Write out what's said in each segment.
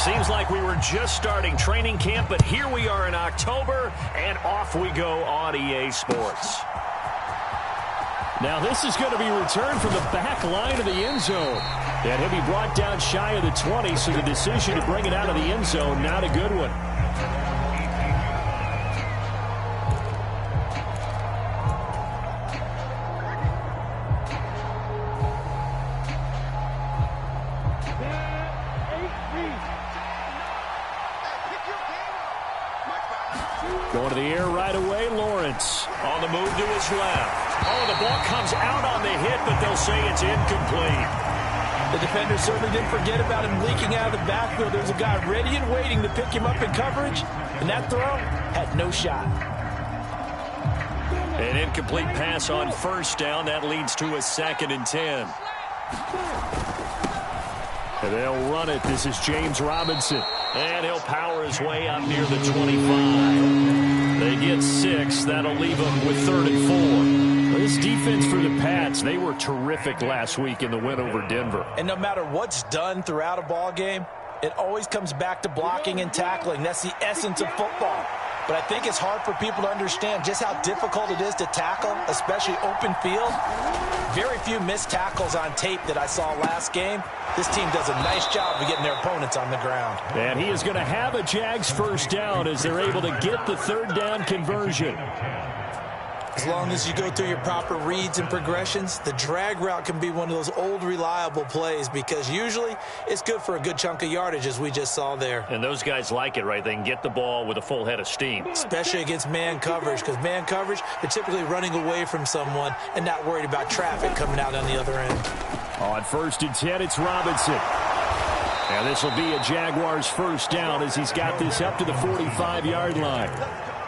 Seems like we were just starting training camp, but here we are in October, and off we go on EA Sports. Now this is going to be returned from the back line of the end zone. And he'll be brought down shy of the 20, so the decision to bring it out of the end zone, not a good one. Going to the air right away, Lawrence. On the move to his left. Oh, the ball comes out on the hit, but they'll say it's incomplete. The defender certainly didn't forget about him leaking out of the backfield. There's a guy ready and waiting to pick him up in coverage, and that throw had no shot. An incomplete pass on first down. That leads to a 2nd and 10. And they'll run it. This is James Robinson. And he'll power his way up near the 25. They get 6. That'll leave them with 3rd and 4. This defense for the Pats, they were terrific last week in the win over Denver. And no matter what's done throughout a ball game, it always comes back to blocking and tackling. That's the essence of football. But I think it's hard for people to understand just how difficult it is to tackle, especially open field. Very few missed tackles on tape that I saw last game. This team does a nice job of getting their opponents on the ground. And he is going to have a Jags first down as they're able to get the 3rd down conversion. As long as you go through your proper reads and progressions, the drag route can be one of those old reliable plays because usually it's good for a good chunk of yardage, as we just saw there. And those guys like it, right? They can get the ball with a full head of steam. Especially against man coverage, because man coverage, they're typically running away from someone and not worried about traffic coming out on the other end. On 1st and 10, it's Robinson. And this will be a Jaguars first down as he's got this up to the 45-yard line.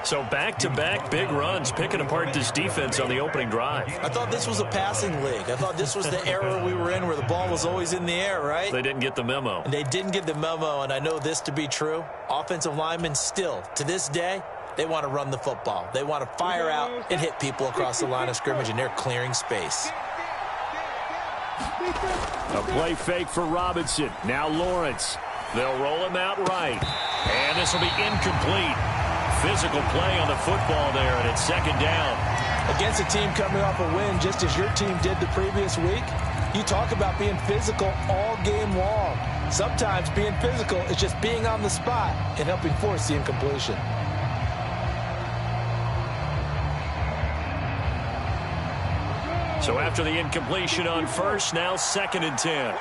So back-to-back big runs, picking apart this defense on the opening drive. I thought this was a passing league. I thought this was the era we were in where the ball was always in the air, right? They didn't get the memo. And they didn't get the memo, and I know this to be true. Offensive linemen still, to this day, they want to run the football. They want to fire out and hit people across the line of scrimmage, and they're clearing space. A play fake for Robinson. Now Lawrence. They'll roll him out right. And this will be incomplete. Physical play on the football there, and it's 2nd down. Against a team coming off a win, just as your team did the previous week, you talk about being physical all game long. Sometimes being physical is just being on the spot and helping force the incompletion. So after the incompletion on first, now 2nd and 10.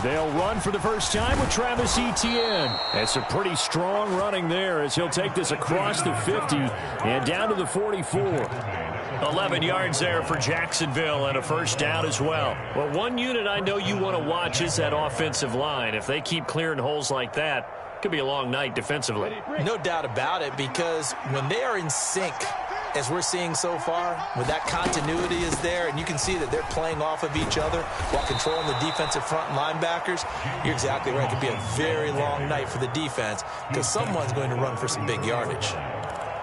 They'll run for the first time with Travis Etienne. That's a pretty strong running there as he'll take this across the 50 and down to the 44. 11 yards there for Jacksonville and a first down as well. Well, one unit I know you want to watch is that offensive line. If they keep clearing holes like that, it could be a long night defensively. No doubt about it, because when they are in sync, as we're seeing so far, when that continuity is there and you can see that they're playing off of each other while controlling the defensive front linebackers, you're exactly right. It could be a very long night for the defense because someone's going to run for some big yardage.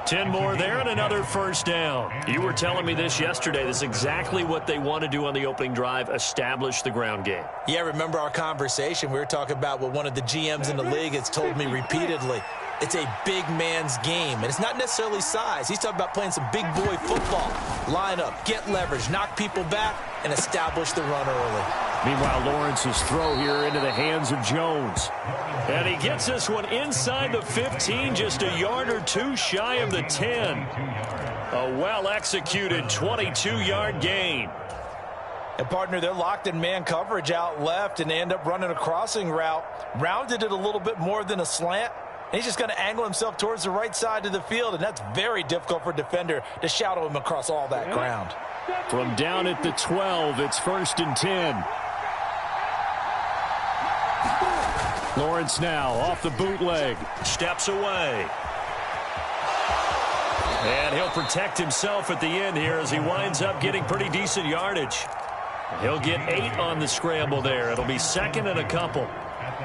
10 more there and another first down. You were telling me this yesterday. This is exactly what they want to do on the opening drive, establish the ground game. Yeah, remember our conversation? We were talking about what one of the GMs in the league has told me repeatedly. It's a big man's game, and it's not necessarily size. He's talking about playing some big boy football. Line up, get leverage, knock people back, and establish the run early. Meanwhile, Lawrence's throw here into the hands of Jones. And he gets this one inside the 15, just a yard or two shy of the 10. A well-executed 22-yard gain. And, partner, they're locked in man coverage out left, and they end up running a crossing route. Rounded it a little bit more than a slant. And he's just going to angle himself towards the right side of the field, and that's very difficult for a defender to shadow him across all that ground. From down at the 12, it's 1st and 10. Lawrence now off the bootleg. Steps away. And he'll protect himself at the end here as he winds up getting pretty decent yardage. He'll get 8 on the scramble there. It'll be 2nd and a couple.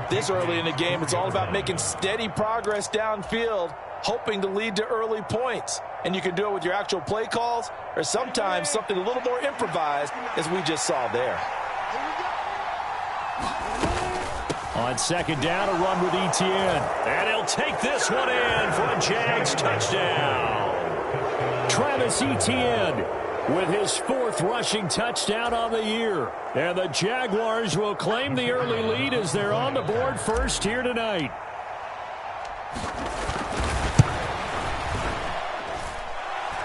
This early in the game, it's all about making steady progress downfield, hoping to lead to early points. And you can do it with your actual play calls or sometimes something a little more improvised, as we just saw there. On second down, a run with Etienne. And he'll take this one in for a Jags touchdown. Travis Etienne with his 4th rushing touchdown on the year. And the Jaguars will claim the early lead as they're on the board first here tonight.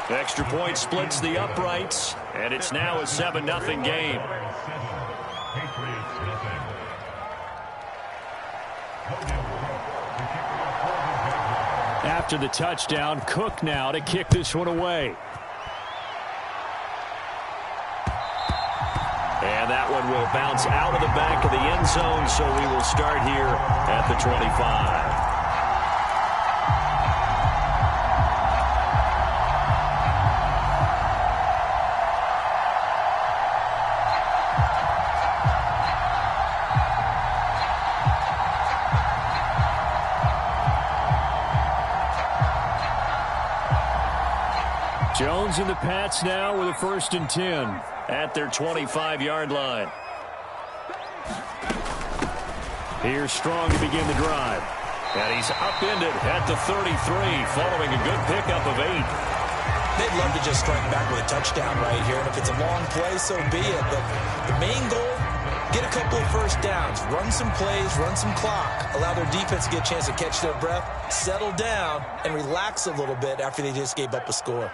Extra point splits the uprights, and it's now a 7-0 game. After the touchdown, Cook now to kick this one away. And that one will bounce out of the back of the end zone, so we will start here at the 25. Jones and the Pats now with a 1st and 10. At their 25-yard line. Here's Strong to begin the drive. And he's upended at the 33 following a good pickup of 8. They'd love to just strike back with a touchdown right here. And if it's a long play, so be it. But the main goal, get a couple of first downs. Run some plays, run some clock. Allow their defense to get a chance to catch their breath, settle down, and relax a little bit after they just gave up a score.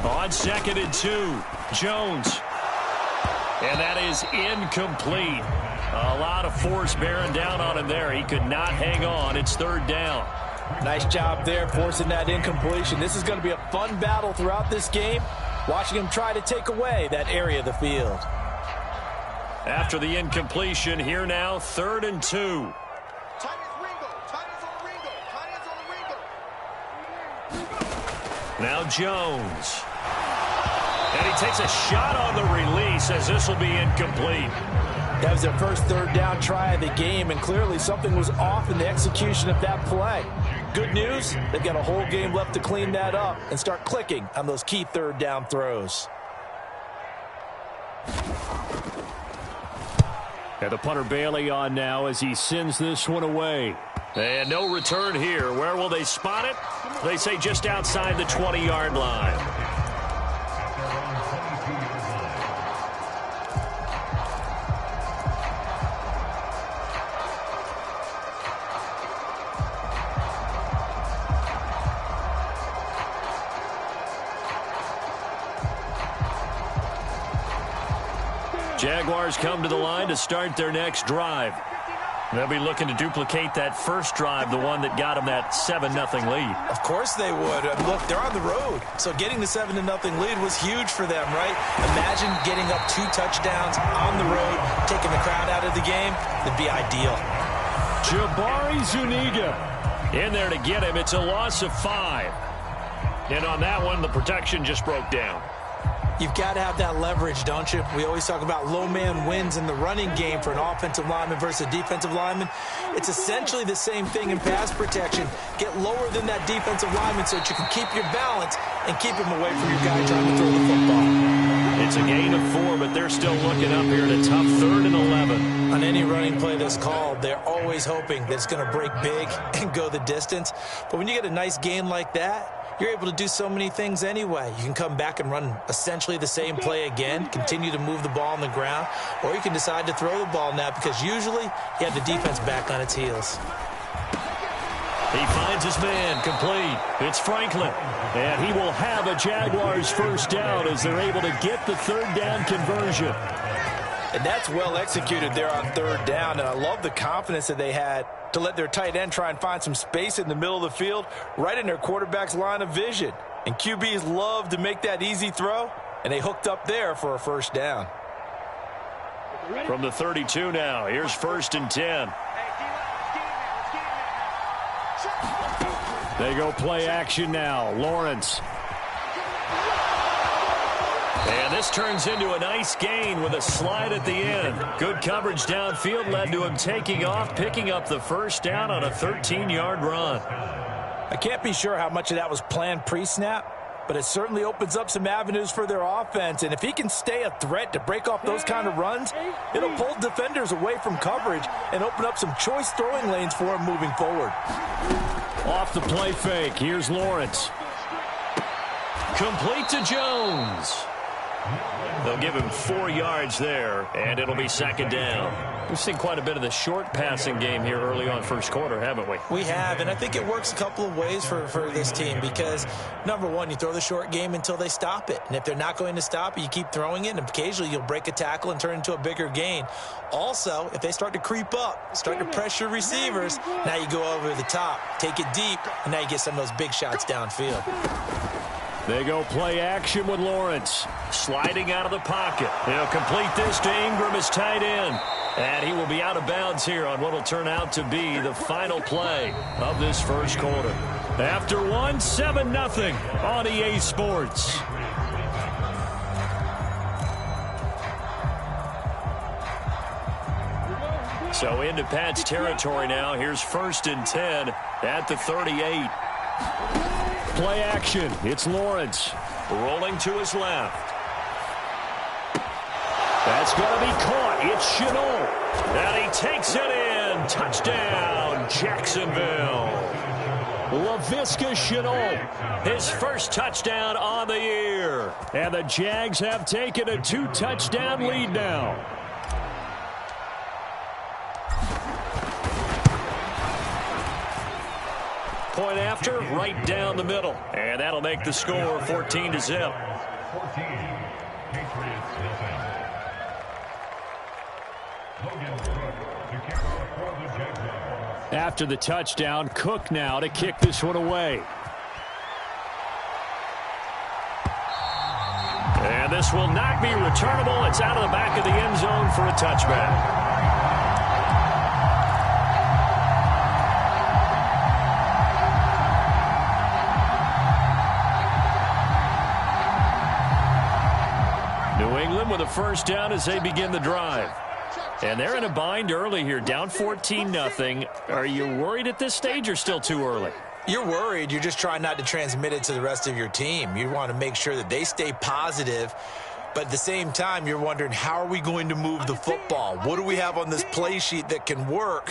On 2nd and 2, Jones. And that is incomplete. A lot of force bearing down on him there. He could not hang on. It's 3rd down. Nice job there forcing that incompletion. This is going to be a fun battle throughout this game. Watching him try to take away that area of the field. After the incompletion, here now, 3rd and 2. Now Jones. And he takes a shot on the release as this will be incomplete. That was their first 3rd down try of the game, and clearly something was off in the execution of that play. Good news, they've got a whole game left to clean that up and start clicking on those key 3rd down throws. And the punter Bailey on now as he sends this one away. And no return here. Where will they spot it? They say just outside the 20-yard line. Jaguars come to the line to start their next drive. They'll be looking to duplicate that first drive, the one that got them that 7-0 lead. Of course they would. Look, they're on the road, so getting the 7-0 lead was huge for them, right? Imagine getting up 2 touchdowns on the road, taking the crowd out of the game. It'd be ideal. Jabari Zuniga in there to get him. It's a loss of 5. And on that one, the protection just broke down. You've got to have that leverage, don't you? We always talk about low man wins in the running game for an offensive lineman versus a defensive lineman. It's essentially the same thing in pass protection. Get lower than that defensive lineman so that you can keep your balance and keep him away from your guy trying to throw the football. It's a gain of 4, but they're still looking up here at a tough 3rd and 11. On any running play that's called, they're always hoping that it's going to break big and go the distance. But when you get a nice gain like that, you're able to do so many things anyway. You can come back and run essentially the same play again, continue to move the ball on the ground, or you can decide to throw the ball now because usually you have the defense back on its heels. He finds his man, complete. It's Franklin. And he will have a Jaguars first down as they're able to get the 3rd down conversion. And that's well executed there on 3rd down, and I love the confidence that they had to let their tight end try and find some space in the middle of the field, right in their quarterback's line of vision. And QBs love to make that easy throw, and they hooked up there for a first down. From the 32 now, here's 1st and 10. They go play action now. Lawrence. And this turns into a nice gain with a slide at the end. Good coverage downfield led to him taking off, picking up the first down on a 13-yard run. I can't be sure how much of that was planned pre-snap, but it certainly opens up some avenues for their offense. And if he can stay a threat to break off those kind of runs, it'll pull defenders away from coverage and open up some choice throwing lanes for him moving forward. Off the play fake, here's Lawrence. Complete to Jones. They'll give him 4 yards there, and it'll be second down. We've seen quite a bit of the short passing game here early on first quarter, haven't we? We have, and I think it works a couple of ways for this team because, number one, you throw the short game until they stop it. And if they're not going to stop it, you keep throwing it, and occasionally you'll break a tackle and turn it into a bigger gain. Also, if they start to creep up, start to pressure receivers, now you go over the top, take it deep, and now you get some of those big shots downfield. They go play action with Lawrence. Sliding out of the pocket. He'll complete this to Ingram as tight end. And he will be out of bounds here on what will turn out to be the final play of this first quarter. After one, 7-0 on EA Sports. So into Pat's territory now. Here's 1st and 10 at the 38. Play action. It's Lawrence. Rolling to his left. That's going to be caught. It's Chenault. And he takes it in. Touchdown, Jacksonville. Laviska Chenault. His first touchdown on the year. And the Jags have taken a 2-touchdown lead now. Point after, right down the middle. And that'll make the score 14-0. After the touchdown, Cook now to kick this one away. And this will not be returnable. It's out of the back of the end zone for a touchback. New England with a first down as they begin the drive. And they're in a bind early here, down 14-0. Are you worried at this stage or still too early? You're worried. You're just trying not to transmit it to the rest of your team. You want to make sure that they stay positive. But at the same time, you're wondering, how are we going to move the football? What do we have on this play sheet that can work?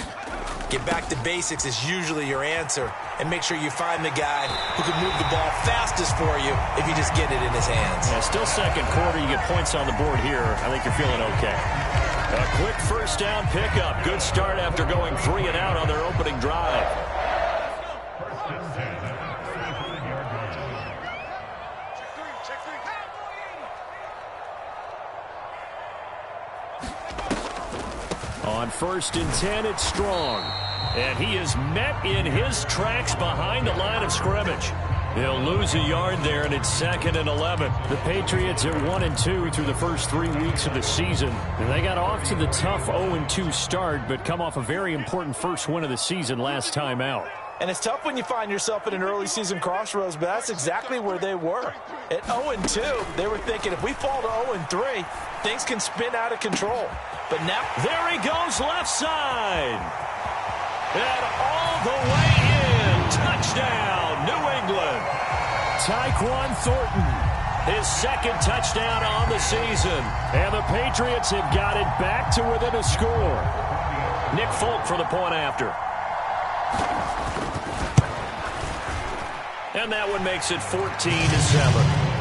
Get back to basics is usually your answer. And make sure you find the guy who can move the ball fastest for you if you just get it in his hands. Yeah, still second quarter. You get points on the board here. I think you're feeling okay. A quick first down pickup. Good start after going 3 and out on their opening drive. On 1st and 10, it's Strong. And he is met in his tracks behind the line of scrimmage. He'll lose a yard there, and it's 2nd and 11. The Patriots are 1-2 through the first 3 weeks of the season. And they got off to the tough 0-2 start, but come off a very important first win of the season last time out. And it's tough when you find yourself at an early season crossroads, but that's exactly where they were. At 0-2, they were thinking if we fall to 0-3, things can spin out of control. But now, there he goes left side. And all the way in. Touchdown, New England. Tyquan Thornton. His 2nd touchdown on the season. And the Patriots have got it back to within a score. Nick Folk for the point after. And that one makes it 14-7.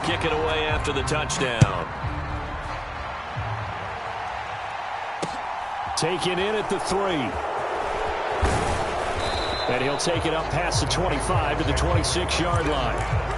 Kick it away after the touchdown. Taken in at the 3. And he'll take it up past the 25 to the 26-yard line.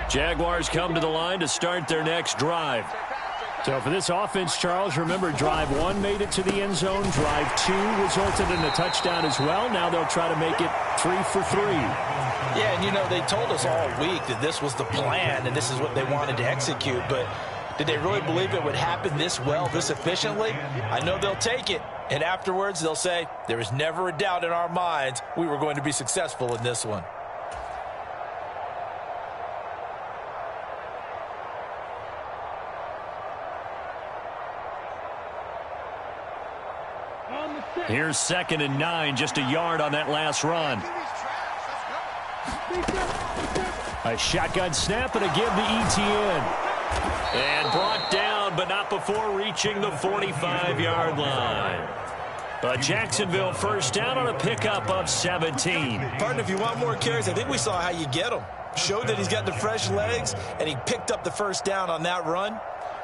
Jaguars come to the line to start their next drive. So for this offense, Charles, remember, drive 1 made it to the end zone. Drive 2 resulted in a touchdown as well. Now they'll try to make it 3 for 3. Yeah, and, you know, they told us all week that this was the plan and this is what they wanted to execute. But did they really believe it would happen this well, this efficiently? I know they'll take it. And afterwards, they'll say, there was never a doubt in our minds we were going to be successful in this one. Here's 2nd and 9, just a yard on that last run. A shotgun snap and a give to Etienne. And brought down, but not before reaching the 45-yard line. But Jacksonville first down on a pickup of 17. Partner, if you want more carries, I think we saw how you get them. Showed that he's got the fresh legs, and he picked up the first down on that run.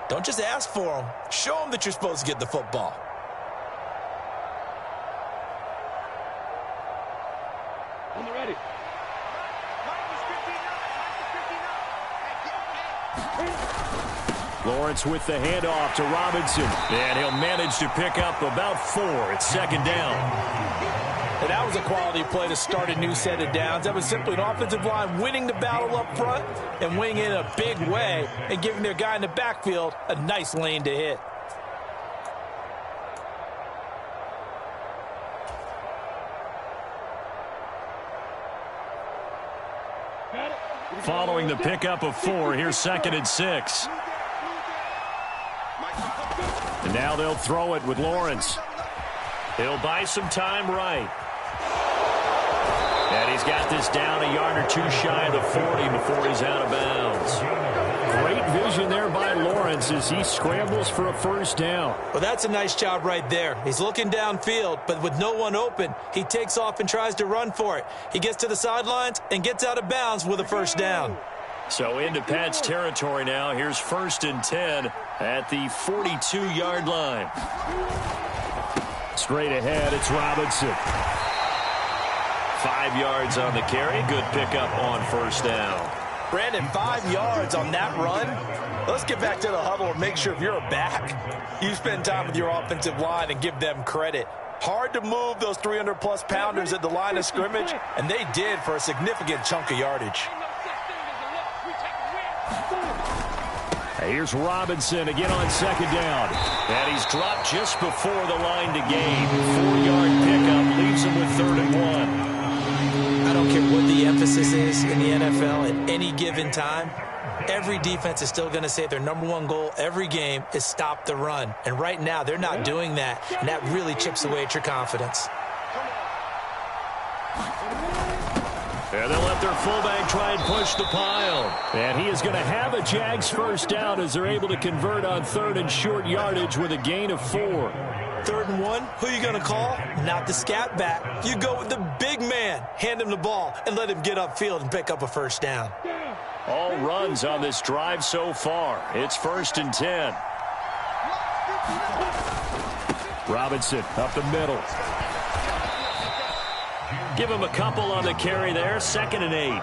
Don't just ask for them. Show them that you're supposed to get the football. Lawrence with the handoff to Robinson. And he'll manage to pick up about 4. It's 2nd down. And that was a quality play to start a new set of downs. That was simply an offensive line winning the battle up front and winning it in a big way and giving their guy in the backfield a nice lane to hit. Following the pickup of 4, here's 2nd and 6. And now they'll throw it with Lawrence. He'll buy some time right. And he's got this down a yard or 2 shy of the 40 before he's out of bounds. Great vision there by Lawrence as he scrambles for a first down. Well, that's a nice job right there. He's looking downfield, but with no one open, he takes off and tries to run for it. He gets to the sidelines and gets out of bounds with a first down. So into Pat's territory now. Here's 1st and 10 at the 42-yard line. Straight ahead, it's Robinson. 5 yards on the carry. Good pickup on first down. Brandon, 5 yards on that run. Let's get back to the huddle and make sure if you're a back, you spend time with your offensive line and give them credit. Hard to move those 300-plus pounders at the line of scrimmage, and they did for a significant chunk of yardage. Here's Robinson again on 2nd down. And he's dropped just before the line to gain. 4-yard pickup leaves him with 3rd and 1. I don't care what the emphasis is in the NFL at any given time. Every defense is still going to say their #1 goal every game is stop the run. And right now, they're not doing that, and that really chips away at your confidence. And they'll let their fullback try and push the pile. And he is going to have a Jags first down as they're able to convert on 3rd and short yardage with a gain of 4. 3rd and 1, who are you going to call? Not the scat back. You go with the big man. Hand him the ball and let him get upfield and pick up a first down. All runs on this drive so far. It's 1st and 10. Robinson up the middle. Give him a couple on the carry there. 2nd and 8.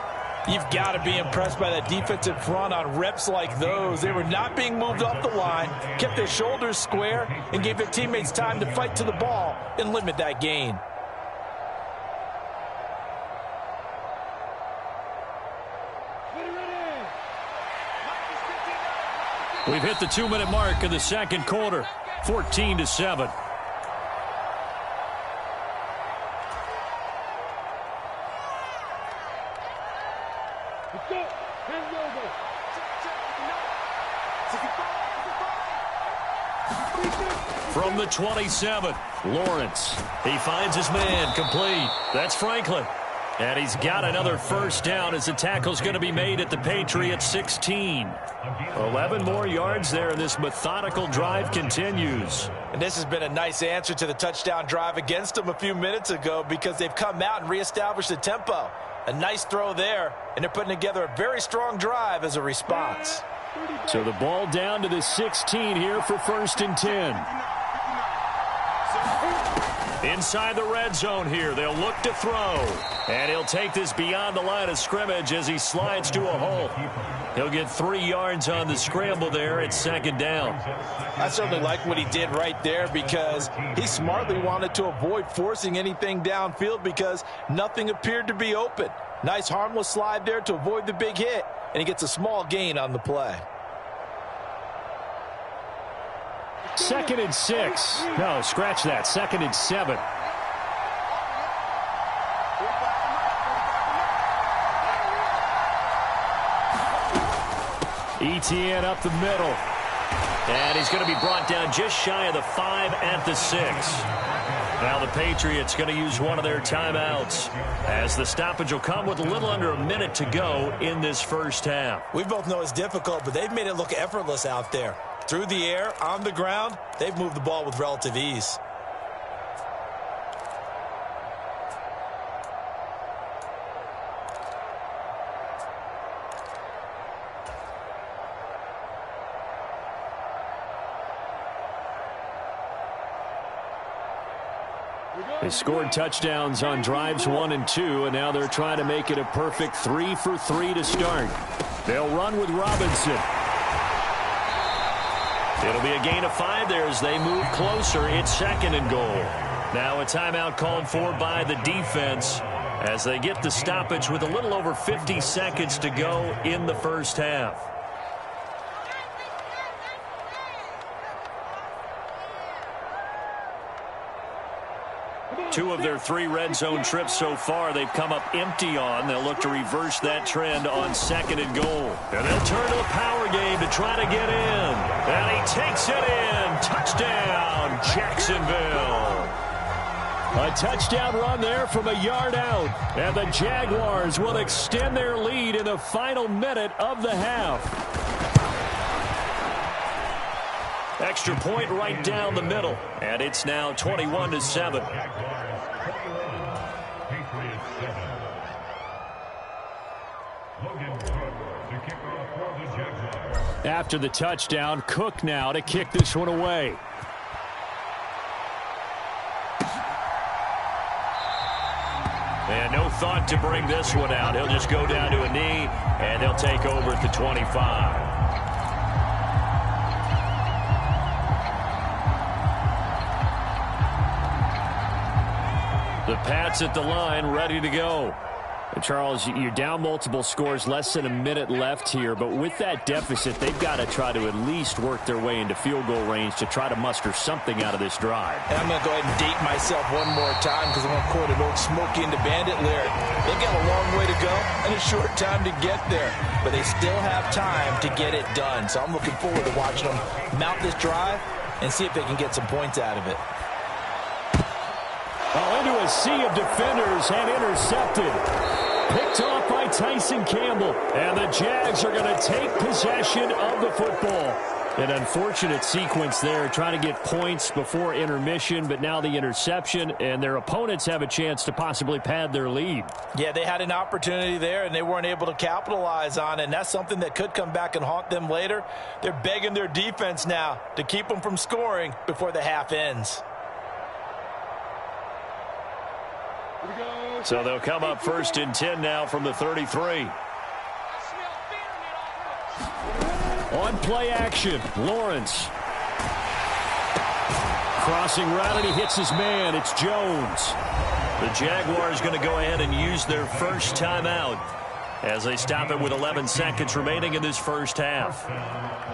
You've got to be impressed by that defensive front on reps like those. They were not being moved off the line, kept their shoulders square, and gave their teammates time to fight to the ball and limit that gain. We've hit the 2-minute mark of the 2nd quarter. 14-7. From the 27, Lawrence. He finds his man, complete. That's Franklin. And he's got another first down as the tackle's going to be made at the Patriots 16. 11 more yards there, and this methodical drive continues. And this has been a nice answer to the touchdown drive against them a few minutes ago because they've come out and reestablished the tempo. A nice throw there, and they're putting together a very strong drive as a response. So the ball down to the 16 here for 1st and 10. Inside the red zone here, they'll look to throw. And he'll take this beyond the line of scrimmage as he slides to a hole. He'll get 3 yards on the scramble there. It's second down. I certainly like what he did right there because he smartly wanted to avoid forcing anything downfield because nothing appeared to be open. Nice harmless slide there to avoid the big hit, and he gets a small gain on the play. 2nd and 6. No, scratch that. 2nd and 7. Etienne up the middle. And he's going to be brought down just shy of the 5 at the 6. Now the Patriots going to use one of their timeouts as the stoppage will come with a little under a minute to go in this first half. We both know it's difficult, but they've made it look effortless out there. Through the air, on the ground, they've moved the ball with relative ease. They scored touchdowns on drives 1 and 2, and now they're trying to make it a perfect 3 for 3 to start. They'll run with Robinson. It'll be a gain of 5 there as they move closer. It's 2nd and goal. Now a timeout called for by the defense as they get the stoppage with a little over 50 seconds to go in the first half. Two of their 3 red zone trips so far they've come up empty on. They'll look to reverse that trend on 2nd and goal. And they'll turn to the power game to try to get in. And he takes it in. Touchdown, Jacksonville. A touchdown run there from a yard out. And the Jaguars will extend their lead in the final minute of the half. Extra point right down the middle. And it's now 21-7. After the touchdown, Cook now to kick this one away. And no thought to bring this one out. He'll just go down to a knee, and he'll take over at the 25. The Pats at the line, ready to go. And Charles, you're down multiple scores, less than a minute left here. But with that deficit, they've got to try to at least work their way into field goal range to try to muster something out of this drive. And I'm going to go ahead and date myself one more time because I want to quote an old Smokey and the Bandit lyric. They've got a long way to go and a short time to get there. But they still have time to get it done. So I'm looking forward to watching them mount this drive and see if they can get some points out of it. Oh, into a sea of defenders and intercepted. Picked off by Tyson Campbell. And the Jags are going to take possession of the football. An unfortunate sequence there, trying to get points before intermission, but now the interception, and their opponents have a chance to possibly pad their lead. Yeah, they had an opportunity there, and they weren't able to capitalize on it, and that's something that could come back and haunt them later. They're begging their defense now to keep them from scoring before the half ends. So they'll come up 1st and 10 now from the 33. On play action, Lawrence. Crossing route, and he hits his man. It's Jones. The Jaguars going to go ahead and use their first timeout as they stop it with 11 seconds remaining in this first half.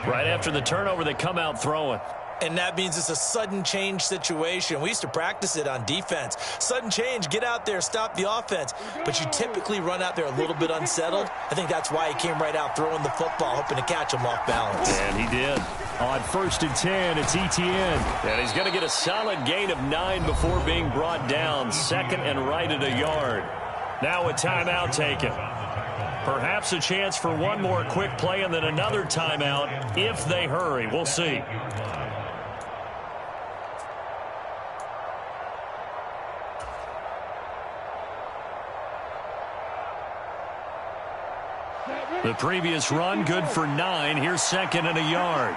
Right after the turnover, they come out throwing. And that means it's a sudden change situation. We used to practice it on defense. Sudden change, get out there, stop the offense. But you typically run out there a little bit unsettled. I think that's why he came right out throwing the football, hoping to catch him off balance. And he did. On 1st and 10, it's Etienne. And he's going to get a solid gain of 9 before being brought down. 2nd and right at a yard. Now a timeout taken. Perhaps a chance for one more quick play and then another timeout if they hurry. We'll see. The previous run good for 9. Here's 2nd and a yard.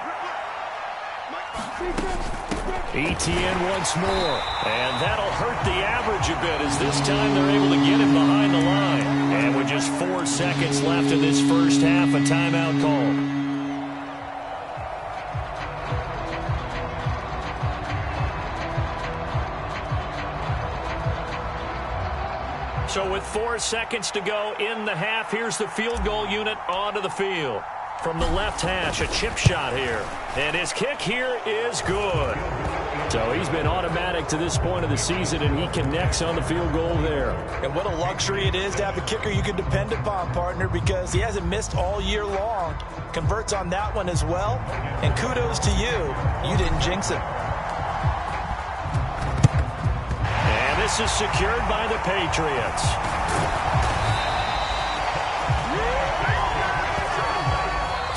ETN once more. And that'll hurt the average a bit as this time they're able to get him behind the line. And with just 4 seconds left in this first half, a timeout call. So with 4 seconds to go in the half, here's the field goal unit onto the field. From the left hash, a chip shot here. And his kick here is good. So he's been automatic to this point of the season, and he connects on the field goal there. And what a luxury it is to have a kicker you can depend upon, partner, because he hasn't missed all year long. Converts on that one as well. And kudos to you. You didn't jinx it. This is secured by the Patriots.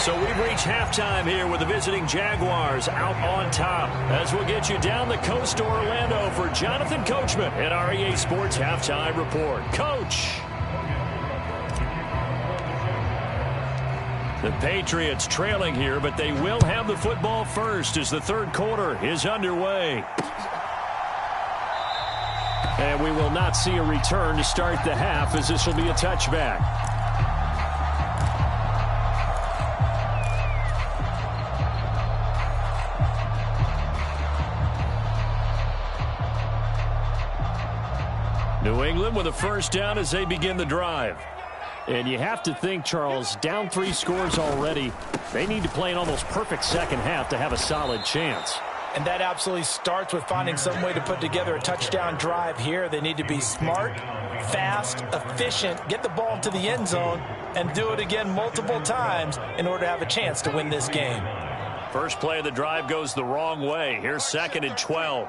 So we've reached halftime here with the visiting Jaguars out on top. As we'll get you down the coast to Orlando for Jonathan Coachman at our EA Sports Halftime Report. Coach! The Patriots trailing here, but they will have the football first as the third quarter is underway. And we will not see a return to start the half, as this will be a touchback. New England with a first down as they begin the drive. And you have to think, Charles, down 3 scores already. They need to play an almost perfect second half to have a solid chance. And that absolutely starts with finding some way to put together a touchdown drive here. They need to be smart, fast, efficient, get the ball to the end zone, and do it again multiple times in order to have a chance to win this game. First play of the drive goes the wrong way. Here's 2nd and 12.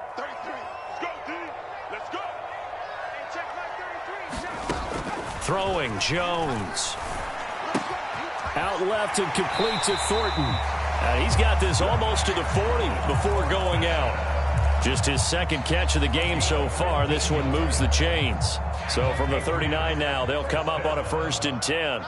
Throwing, Jones. Out left and complete to Thornton. He's got this almost to the 40 before going out. Just his second catch of the game so far. This one moves the chains. So from the 39 now, they'll come up on a 1st and 10.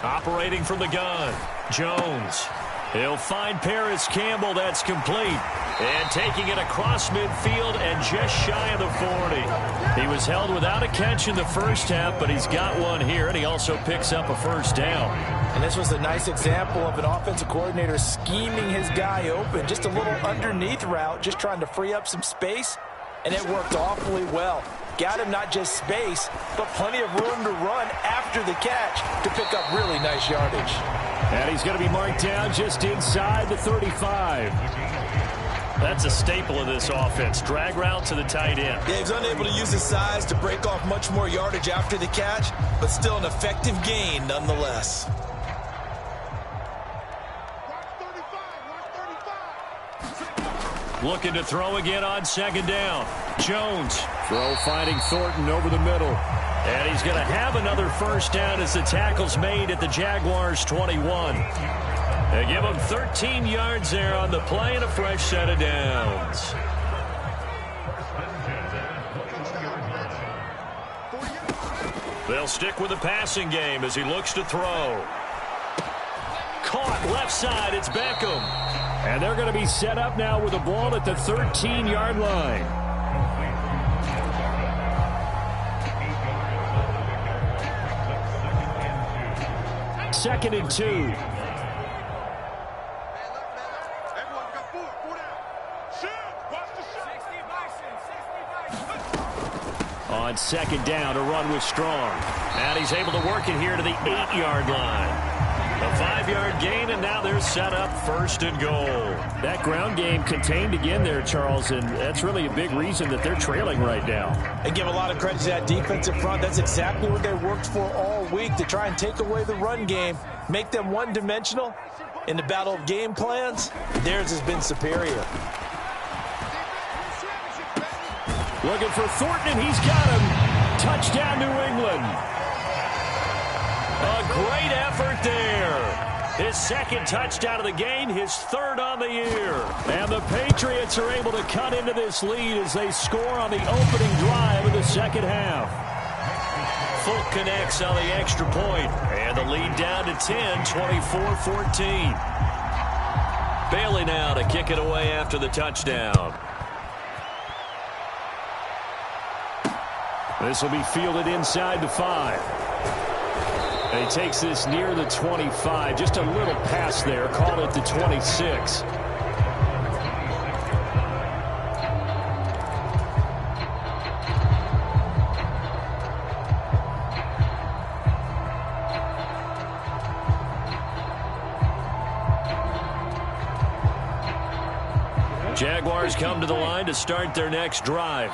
Operating from the gun, Jones. He'll find Paris Campbell. That's complete. And taking it across midfield and just shy of the 40. He was held without a catch in the first half, but he's got one here, and he also picks up a first down. And this was a nice example of an offensive coordinator scheming his guy open. Just a little underneath route, just trying to free up some space, and it worked awfully well. Got him not just space, but plenty of room to run after the catch to pick up really nice yardage. And he's going to be marked down just inside the 35. That's a staple of this offense. Drag route to the tight end. Yeah, he's unable to use his size to break off much more yardage after the catch, but still an effective gain nonetheless. Looking to throw again on 2nd down. Jones. Throw finding Thornton over the middle. And he's going to have another first down as the tackle's made at the Jaguars' 21. They give him 13 yards there on the play and a fresh set of downs. They'll stick with the passing game as he looks to throw. Caught left side, it's Beckham. And they're going to be set up now with the ball at the 13-yard line. Second and 2. On 2nd down, a run with Strong. And he's able to work it here to the 8-yard line. A 5-yard gain, and now they're set up 1st and goal. That ground game contained again there, Charles, and that's really a big reason that they're trailing right now. And give a lot of credit to that defensive front. That's exactly what they worked for all week, to try and take away the run game, make them one-dimensional. In the battle of game plans, theirs has been superior. Looking for Thornton, and he's got him. Touchdown, New England. A great effort there. His 2nd touchdown of the game, his 3rd on the year. And the Patriots are able to cut into this lead as they score on the opening drive of the 2nd half. Fulk connects on the extra point, and the lead down to 10, 24-14. Bailey now to kick it away after the touchdown. This will be fielded inside the 5. And he takes this near the 25. Just a little pass there. Call it the 26. Jaguars come to the line to start their next drive.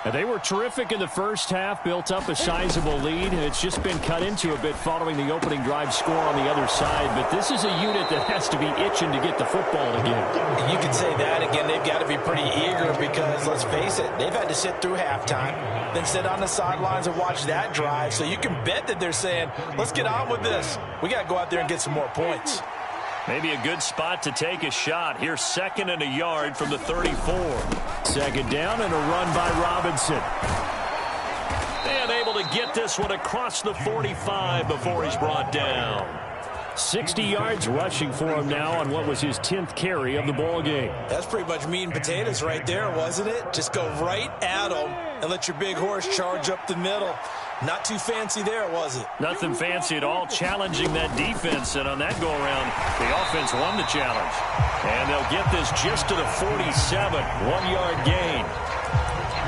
And they were terrific in the first half, built up a sizable lead, and it's just been cut into a bit following the opening drive score on the other side. But this is a unit that has to be itching to get the football again. You can say that again. They've got to be pretty eager because, let's face it, they've had to sit through halftime, then sit on the sidelines and watch that drive. So you can bet that they're saying, let's get on with this. We got to go out there and get some more points. Maybe a good spot to take a shot. Here's 2nd and a yard from the 34. 2nd down and a run by Robinson. And able to get this one across the 45 before he's brought down. 60 yards rushing for him now on what was his 10th carry of the ball game. That's pretty much meat and potatoes right there, wasn't it? Just go right at him and let your big horse charge up the middle. Not too fancy there, was it? Nothing fancy at all, challenging that defense. And on that go-around, the offense won the challenge. And they'll get this just to the 47, 1-yard gain.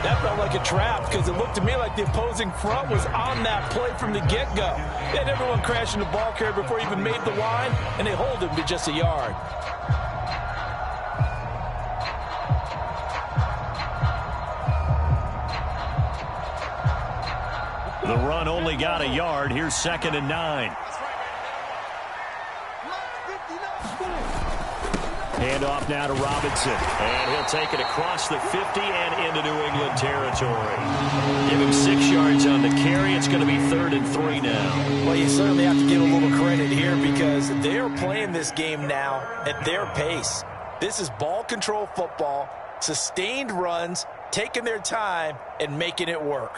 That felt like a trap because it looked to me like the opposing front was on that play from the get-go. They had everyone crashing the ball carrier before he even made the line, and they hold him to just a yard. The run only got a yard. Here's 2nd and 9. Handoff now to Robinson. And he'll take it across the 50 and into New England territory. Give him 6 yards on the carry. It's going to be 3rd and 3 now. Well, you certainly have to give a little credit here because they are playing this game now at their pace. This is ball control football, sustained runs, taking their time, and making it work.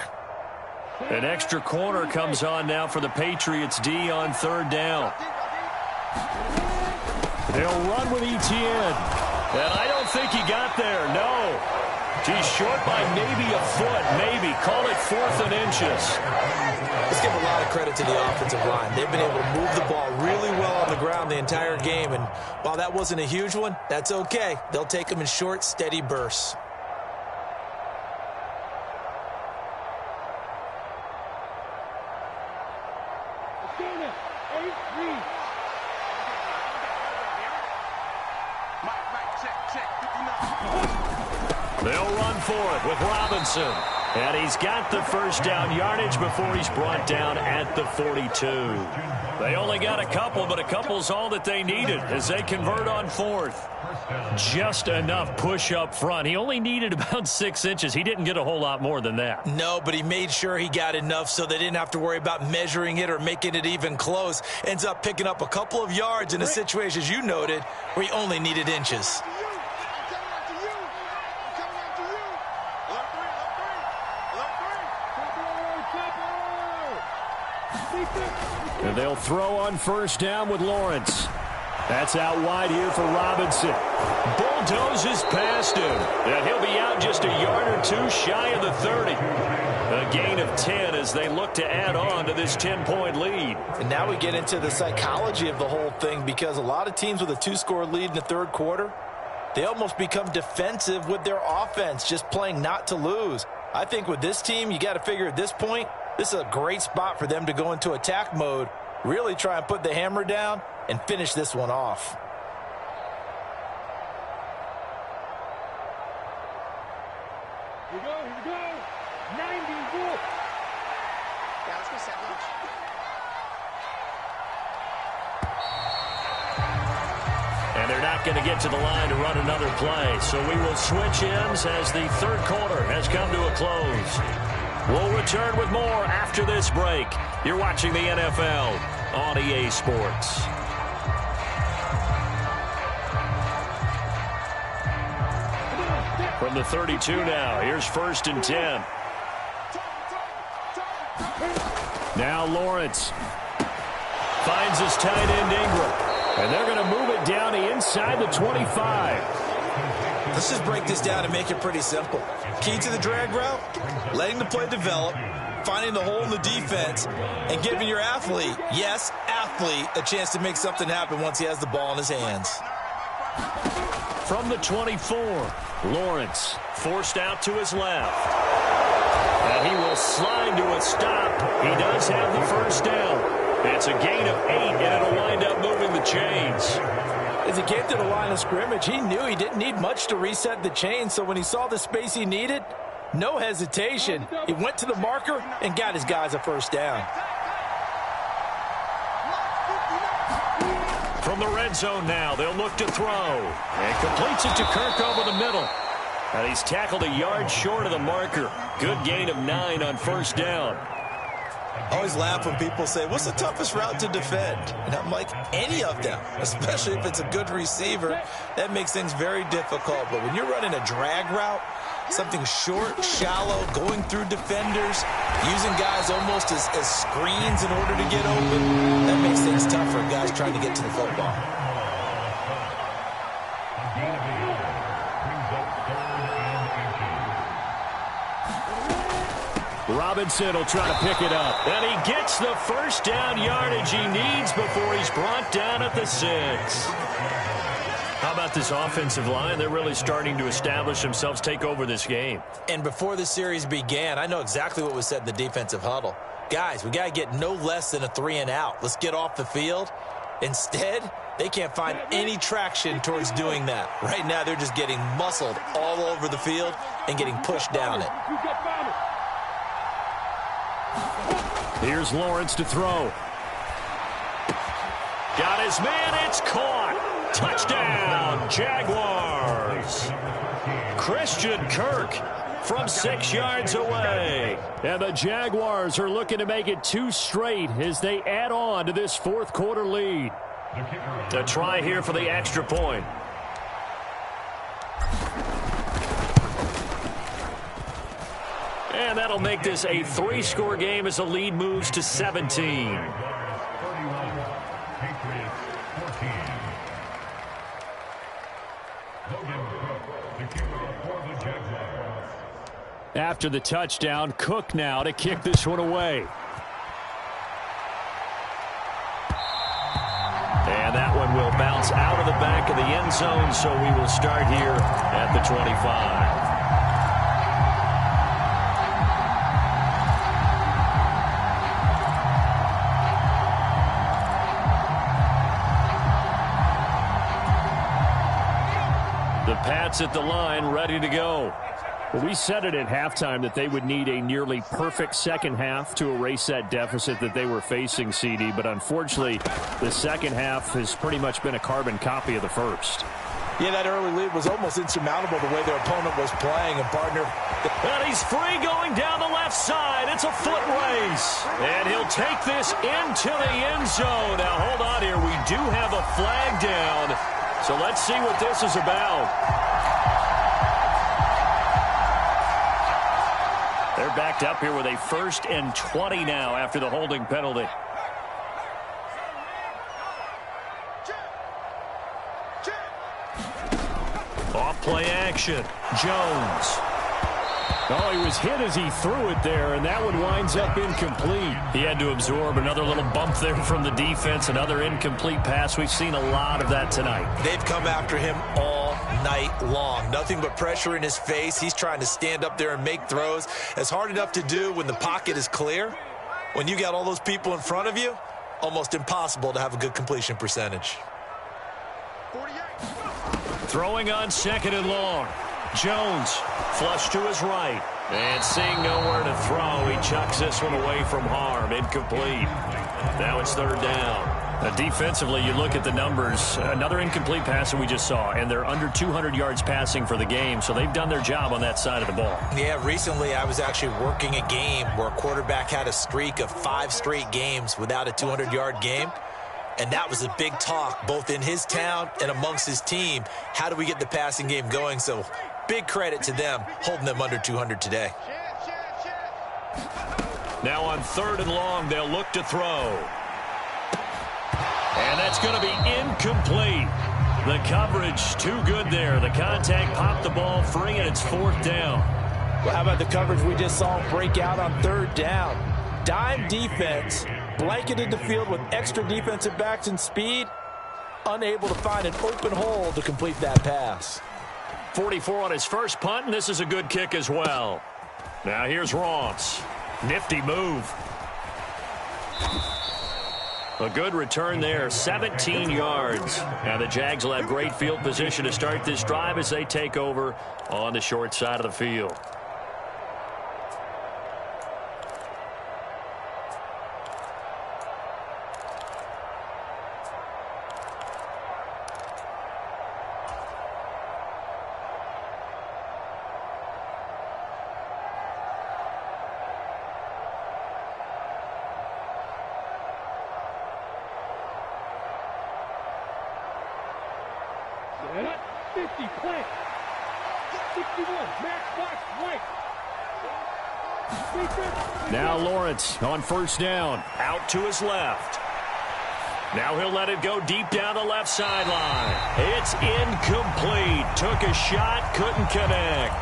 An extra corner comes on now for the Patriots D on 3rd down. They'll run with Etienne. And I don't think he got there, no. He's short by maybe a foot, maybe. Call it 4th and inches. Let's give a lot of credit to the offensive line. They've been able to move the ball really well on the ground the entire game. And while that wasn't a huge one, that's okay. They'll take them in short, steady bursts. They'll run for it with Robinson. And he's got the first down yardage before he's brought down at the 42. They only got a couple, but a couple's all that they needed as they convert on 4th. Just enough push up front. He only needed about 6 inches. He didn't get a whole lot more than that. No, but he made sure he got enough so they didn't have to worry about measuring it or making it even close. Ends up picking up a couple of yards in a situation, as you noted, where he only needed inches. And they'll throw on 1st down with Lawrence. That's out wide here for Robinson. Bulldozes past him. And he'll be out just a yard or 2 shy of the 30. A gain of 10 as they look to add on to this 10-point lead. And now we get into the psychology of the whole thing because a lot of teams with a 2-score lead in the 3rd quarter, they almost become defensive with their offense, just playing not to lose. I think with this team, you got to figure at this point, this is a great spot for them to go into attack mode, really try and put the hammer down and finish this one off. Here we go. 90, good. Yeah, let's go set lunch. And they're not going to get to the line to run another play. So we will switch ends as the 3rd quarter has come to a close. We'll return with more after this break. You're watching the NFL on EA Sports. From the 32 now, here's 1st and 10. Now Lawrence finds his tight end Ingram. And they're going to move it down to inside the 25. Let's just break this down and make it pretty simple. Key to the drag route, letting the play develop, finding the hole in the defense, and giving your athlete, yes, athlete, a chance to make something happen once he has the ball in his hands. From the 24, Lawrence forced out to his left. And he will slide to a stop. He does have the first down. It's a gain of 8, and it'll wind up moving the chains. As he came to the line of scrimmage, he knew he didn't need much to reset the chain, so when he saw the space he needed, no hesitation. He went to the marker and got his guys a first down. From the red zone now, they'll look to throw. And completes it to Kirk over the middle. And he's tackled a yard short of the marker. Good gain of 9 on first down. I always laugh when people say, what's the toughest route to defend? And I'm like, any of them, especially if it's a good receiver. That makes things very difficult. But when you're running a drag route, something short, shallow, going through defenders, using guys almost as screens in order to get open, that makes things tough for guys trying to get to the football. Robinson will try to pick it up. And he gets the first down yardage he needs before he's brought down at the 6. How about this offensive line? They're really starting to establish themselves, take over this game. And before the series began, I know exactly what was said in the defensive huddle. Guys, we got to get no less than a 3-and-out. Let's get off the field. Instead, they can't find any traction towards doing that. Right now, they're just getting muscled all over the field and getting pushed down it. Here's Lawrence to throw. Got his man, it's caught. Touchdown, Jaguars. Christian Kirk from 6 yards away. And the Jaguars are looking to make it 2 straight as they add on to this fourth quarter lead. A try here for the extra point. And that'll make this a 3-score game as the lead moves to 17. After the touchdown, Cook now to kick this one away. And that one will bounce out of the back of the end zone, so we will start here at the 25. The Pats at the line, ready to go. Well, we said it at halftime that they would need a nearly perfect second half to erase that deficit that they were facing, CD. But unfortunately, the second half has pretty much been a carbon copy of the first. Yeah, that early lead was almost insurmountable the way their opponent was playing. And partner, and he's free going down the left side. It's a foot race. And he'll take this into the end zone. Now, hold on here. We do have a flag down. So let's see what this is about. They're backed up here with a 1st and 20 now after the holding penalty. Off play action. Jones. Oh, he was hit as he threw it there, and that one winds up incomplete. He had to absorb another little bump there from the defense, another incomplete pass. We've seen a lot of that tonight. They've come after him all night long. Nothing but pressure in his face. He's trying to stand up there and make throws. It's hard enough to do when the pocket is clear. When you got all those people in front of you, almost impossible to have a good completion percentage. 48. Throwing on 2nd and long. Jones, flush to his right. And seeing nowhere to throw, he chucks this one away from harm. Incomplete. Now it's 3rd down. Defensively, you look at the numbers. Another incomplete pass that we just saw, and they're under 200 yards passing for the game, so they've done their job on that side of the ball. Yeah, recently I was actually working a game where a quarterback had a streak of 5 straight games without a 200-yard game. And that was a big talk, both in his town and amongst his team. How do we get the passing game going? So big credit to them, holding them under 200 today. Now on 3rd and long, they'll look to throw. And that's going to be incomplete. The coverage too good there. The contact popped the ball free, and it's 4th down. Well, how about the coverage we just saw break out on 3rd down? Dime defense, blanketed the field with extra defensive backs and speed, unable to find an open hole to complete that pass. 44 on his first punt, and this is a good kick as well. Now here's Ross. Nifty move. A good return there, 17 yards. Now the Jags will have great field position to start this drive as they take over on the short side of the field. Set, 50, plant. 61, Max Fox, right. Now Lawrence on first down. Out to his left. Now he'll let it go deep down the left sideline. It's incomplete. Took a shot, couldn't connect.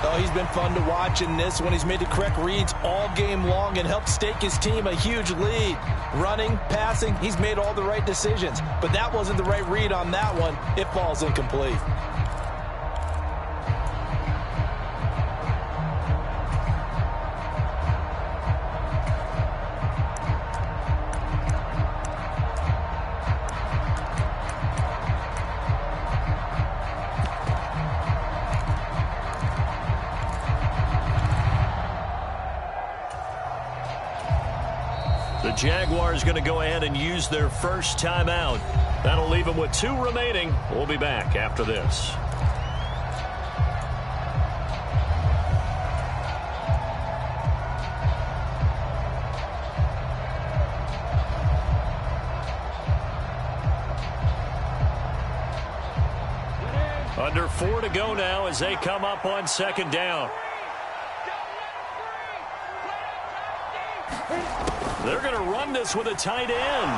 Oh, he's been fun to watch in this one. He's made the correct reads all game long and helped stake his team a huge lead. Running, passing, he's made all the right decisions. But that wasn't the right read on that one. It falls incomplete. The Jaguars going to go ahead and use their first timeout. That'll leave them with 2 remaining. We'll be back after this. Under 4 to go now as they come up on 2nd down. They're going to run this with a tight end.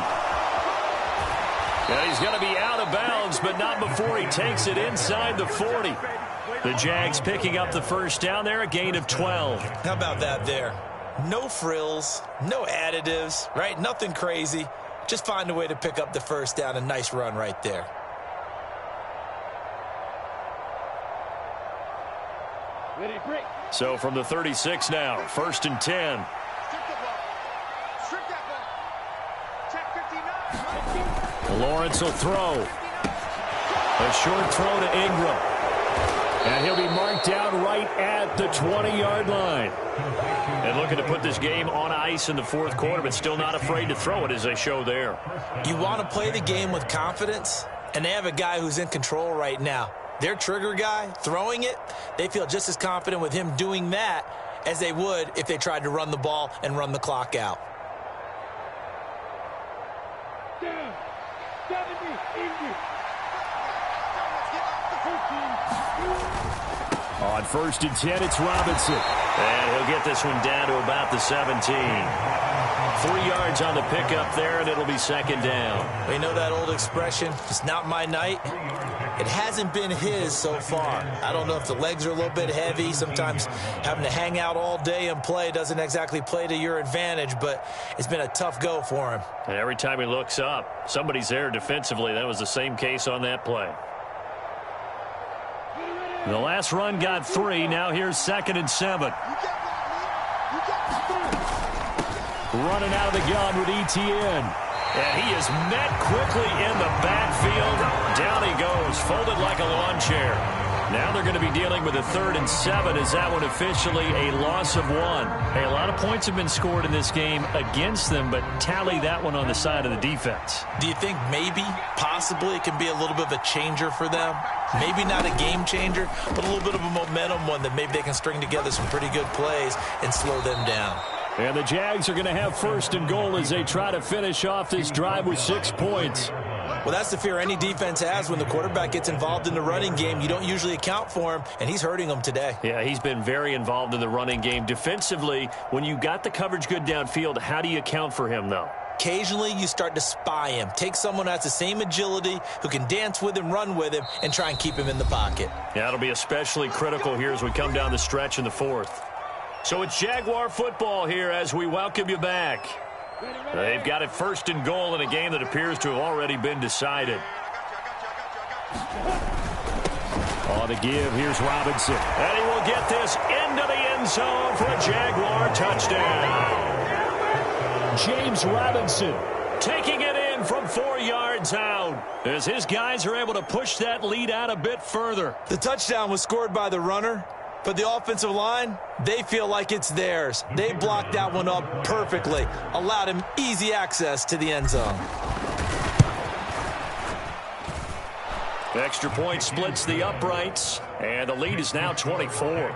Yeah, he's going to be out of bounds, but not before he takes it inside the 40. The Jags picking up the first down there, a gain of 12. How about that there? No frills, no additives, right? Nothing crazy. Just find a way to pick up the first down. A nice run right there. So from the 36 now, 1st and 10. Lawrence will throw. A short throw to Ingram. And he'll be marked down right at the 20-yard line. And looking to put this game on ice in the 4th quarter, but still not afraid to throw it as they show there. You want to play the game with confidence, and they have a guy who's in control right now. Their trigger guy, throwing it, they feel just as confident with him doing that as they would if they tried to run the ball and run the clock out. On 1st and 10, it's Robinson. And he'll get this one down to about the 17. 3 yards on the pickup there, and it'll be 2nd down. We know that old expression, it's not my night. It hasn't been his so far. I don't know if the legs are a little bit heavy. Sometimes having to hang out all day and play doesn't exactly play to your advantage, but it's been a tough go for him. And every time he looks up, somebody's there defensively. That was the same case on that play. The last run got 3. Now here's 2nd and 7. Running out of the gun with Etienne. And he is met quickly in the backfield. Down he goes, folded like a lawn chair. Now they're going to be dealing with a 3rd and 7 as that one officially a loss of 1. Hey, a lot of points have been scored in this game against them, but tally that one on the side of the defense. Do you think maybe, possibly, it can be a little bit of a changer for them? Maybe not a game changer, but a little bit of a momentum one that maybe they can string together some pretty good plays and slow them down. And the Jags are going to have 1st and goal as they try to finish off this drive with 6 points. Well, that's the fear any defense has when the quarterback gets involved in the running game. You don't usually account for him, and he's hurting them today. Yeah, he's been very involved in the running game. Defensively, when you got the coverage good downfield, how do you account for him, though? Occasionally, you start to spy him. Take someone who has the same agility, who can dance with him, run with him, and try and keep him in the pocket. Yeah, it'll be especially critical here as we come down the stretch in the fourth. So it's Jaguar football here as we welcome you back. They've got it first and goal in a game that appears to have already been decided. On the give, here's Robinson. And he will get this into the end zone for a Jaguar touchdown. James Robinson taking it in from 4 yards out as his guys are able to push that lead out a bit further. The touchdown was scored by the runner, but the offensive line, they feel like it's theirs. They blocked that one up perfectly, allowed him easy access to the end zone. Extra point splits the uprights, and the lead is now 24.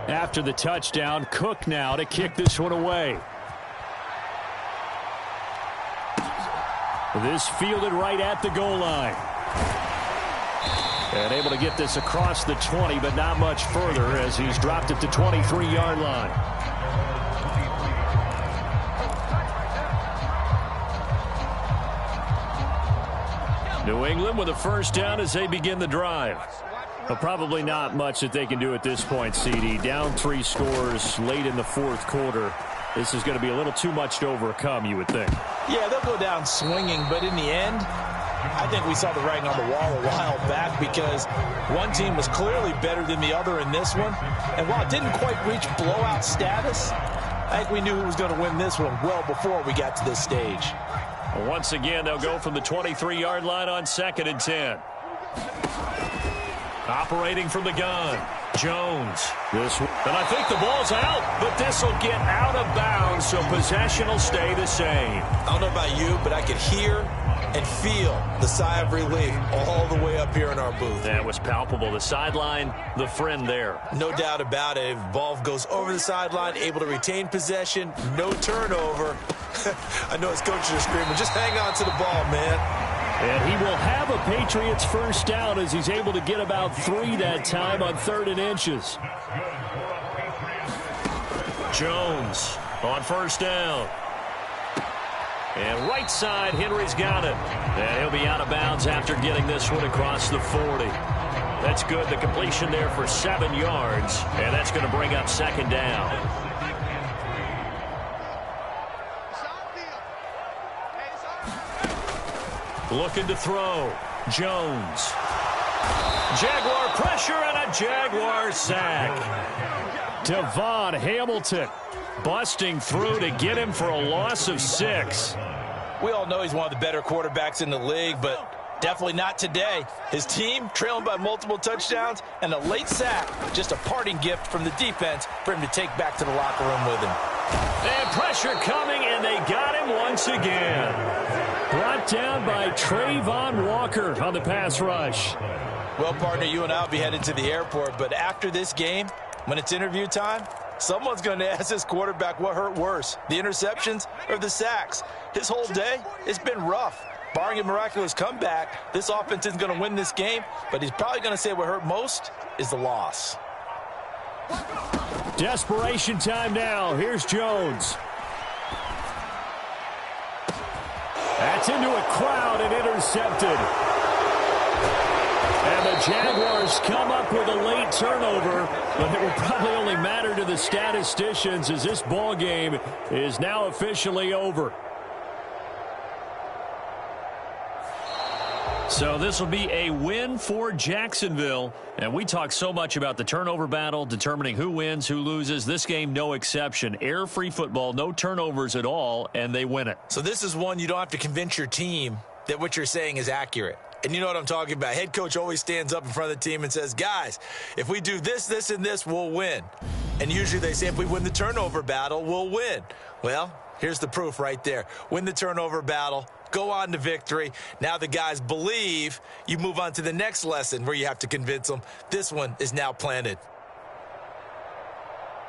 After the touchdown, Cook now to kick this one away. This fielded right at the goal line. And able to get this across the 20, but not much further as he's dropped at the 23-yard line. New England with a first down as they begin the drive. But probably not much that they can do at this point, CD. Down 3 scores late in the fourth quarter. This is going to be a little too much to overcome, you would think. Yeah, they'll go down swinging, but in the end, I think we saw the writing on the wall a while back because one team was clearly better than the other in this one. And while it didn't quite reach blowout status, I think we knew who was going to win this one well before we got to this stage. Once again, they'll go from the 23-yard line on 2nd and 10. Operating from the gun, Jones. And I think the ball's out, but this will get out of bounds, so possession will stay the same. I don't know about you, but I could hear and feel the sigh of relief all the way up here in our booth. That was palpable. The sideline, the friend there. No doubt about it. If ball goes over the sideline, able to retain possession, no turnover. I know his coaches are screaming, just hang on to the ball, man. And he will have a Patriots first down as he's able to get about 3 that time on 3rd and inches. Jones on first down. And right side, Henry's got it. And he'll be out of bounds after getting this one across the 40. That's good. The completion there for 7 yards. And that's going to bring up 2nd down. Looking to throw. Jones. Jaguar pressure and a Jaguar sack. Devon Hamilton busting through to get him for a loss of 6. We all know he's one of the better quarterbacks in the league, but definitely not today. His team trailing by multiple touchdowns and a late sack, just a parting gift from the defense for him to take back to the locker room with him. And pressure coming, and they got him once again. Brought down by Trayvon Walker on the pass rush. Well, partner, you and I will be headed to the airport, but after this game, when it's interview time, someone's going to ask this quarterback what hurt worse, the interceptions or the sacks. His whole day, it's been rough. Barring a miraculous comeback, this offense isn't going to win this game, but he's probably going to say what hurt most is the loss. Desperation time now. Here's Jones. That's into a crowd and intercepted. And the Jaguars come up with a late turnover, but it will probably only matter to the statisticians as this ball game is now officially over. So this will be a win for Jacksonville. And we talk so much about the turnover battle, determining who wins, who loses. This game, no exception. Air-free football, no turnovers at all, and they win it. So this is one you don't have to convince your team that what you're saying is accurate. And you know what I'm talking about. Head coach always stands up in front of the team and says, guys, if we do this, this, and this, we'll win. And usually they say if we win the turnover battle, we'll win. Well, here's the proof right there. Win the turnover battle. Go on to victory. Now the guys believe. You move on to the next lesson where you have to convince them. This one is now planted.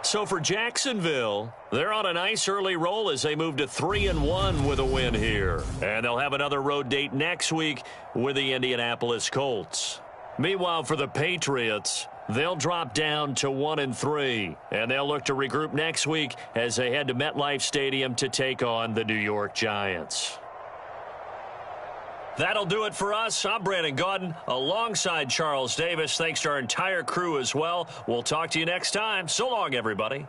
So for Jacksonville, they're on a nice early roll as they move to 3-1 with a win here. And they'll have another road date next week with the Indianapolis Colts. Meanwhile, for the Patriots, they'll drop down to 1-3, and they'll look to regroup next week as they head to MetLife Stadium to take on the New York Giants. That'll do it for us. I'm Brandon Gaudin alongside Charles Davis. Thanks to our entire crew as well. We'll talk to you next time. So long, everybody.